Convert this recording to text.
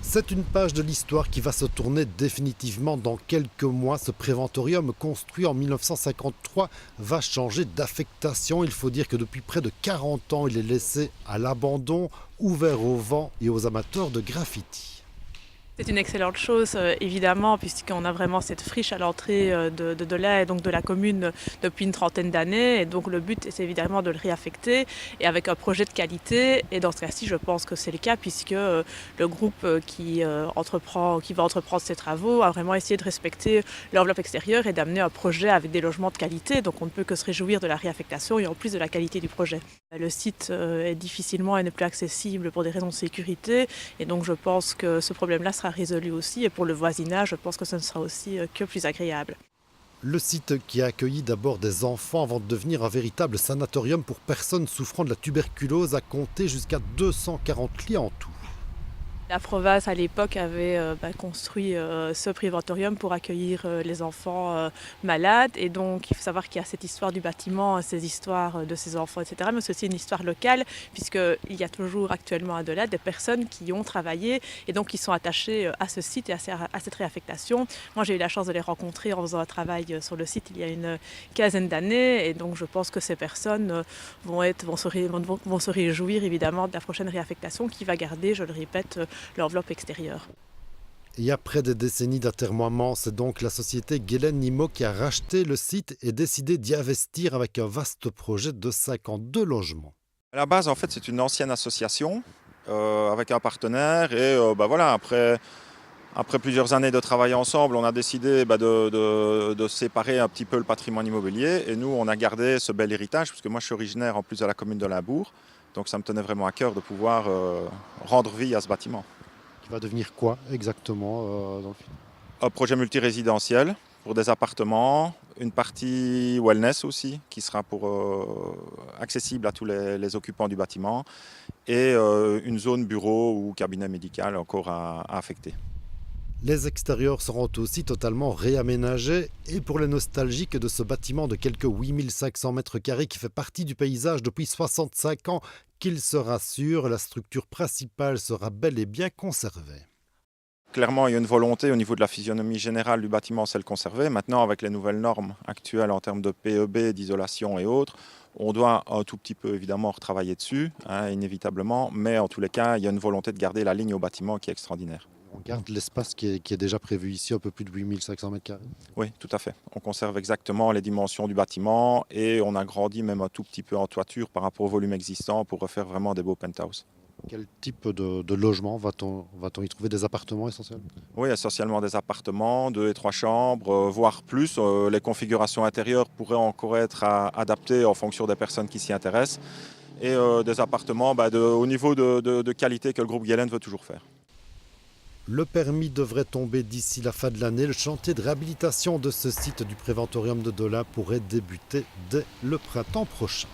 C'est une page de l'histoire qui va se tourner définitivement dans quelques mois. Ce préventorium construit en 1953 va changer d'affectation. Il faut dire que depuis près de 40 ans, il est laissé à l'abandon, ouvert au vent et aux amateurs de graffiti. C'est une excellente chose, évidemment, puisqu'on a vraiment cette friche à l'entrée de là et donc de la commune depuis une trentaine d'années. Et donc le but, c'est évidemment de le réaffecter et avec un projet de qualité. Et dans ce cas-ci, je pense que c'est le cas, puisque le groupe qui va entreprendre ces travaux a vraiment essayé de respecter l'enveloppe extérieure et d'amener un projet avec des logements de qualité. Donc on ne peut que se réjouir de la réaffectation et en plus de la qualité du projet. Le site est difficilement et n'est plus accessible pour des raisons de sécurité. Et donc je pense que ce problème-là sera résolu aussi. Et pour le voisinage, je pense que ce ne sera aussi que plus agréable. Le site qui a accueilli d'abord des enfants avant de devenir un véritable sanatorium pour personnes souffrant de la tuberculose a compté jusqu'à 240 lits en tout. La Provaz, à l'époque, avait construit ce préventorium pour accueillir les enfants malades. Et donc, il faut savoir qu'il y a cette histoire du bâtiment, ces histoires de ces enfants, etc. Mais c'est aussi une histoire locale, puisqu'il y a toujours actuellement à Delade des personnes qui ont travaillé et donc qui sont attachées à ce site et à cette réaffectation. Moi, j'ai eu la chance de les rencontrer en faisant un travail sur le site il y a une quinzaine d'années. Et donc, je pense que ces personnes vont se réjouir, évidemment, de la prochaine réaffectation qui va garder, je le répète, l'enveloppe extérieure. Et après des décennies d'atermoiement, c'est donc la société Guelen Nimo qui a racheté le site et décidé d'y investir avec un vaste projet de 52 logements. À la base, en fait, c'est une ancienne association avec un partenaire et voilà, après plusieurs années de travail ensemble, on a décidé de séparer un petit peu le patrimoine immobilier et nous, on a gardé ce bel héritage parce que moi, je suis originaire en plus de la commune de Limbourg, donc ça me tenait vraiment à cœur de pouvoir rendre vie à ce bâtiment. Qui va devenir quoi exactement dans le film? Un projet multirésidentiel pour des appartements, une partie wellness aussi qui sera accessible à tous les occupants du bâtiment et une zone bureau ou cabinet médical encore à affecter. Les extérieurs seront aussi totalement réaménagés et pour les nostalgiques de ce bâtiment de quelques 8500 mètres carrés qui fait partie du paysage depuis 65 ans, qu'ils se rassurent, la structure principale sera bel et bien conservée. Clairement, il y a une volonté au niveau de la physionomie générale du bâtiment, c'est le conserver. Maintenant, avec les nouvelles normes actuelles en termes de PEB, d'isolation et autres, on doit un tout petit peu évidemment retravailler dessus, inévitablement, mais en tous les cas, il y a une volonté de garder la ligne au bâtiment qui est extraordinaire. On garde l'espace qui est déjà prévu ici, un peu plus de 8500 mètres carrés. Oui, tout à fait. On conserve exactement les dimensions du bâtiment et on agrandit même un tout petit peu en toiture par rapport au volume existant pour refaire vraiment des beaux penthouses. Quel type de logement va-t-on y trouver? Des appartements essentiellement? Oui, essentiellement des appartements, 2 et 3 chambres, voire plus. Les configurations intérieures pourraient encore être adaptées en fonction des personnes qui s'y intéressent. Et des appartements au niveau de qualité que le groupe Guelen veut toujours faire. Le permis devrait tomber d'ici la fin de l'année. Le chantier de réhabilitation de ce site du préventorium de Delin pourrait débuter dès le printemps prochain.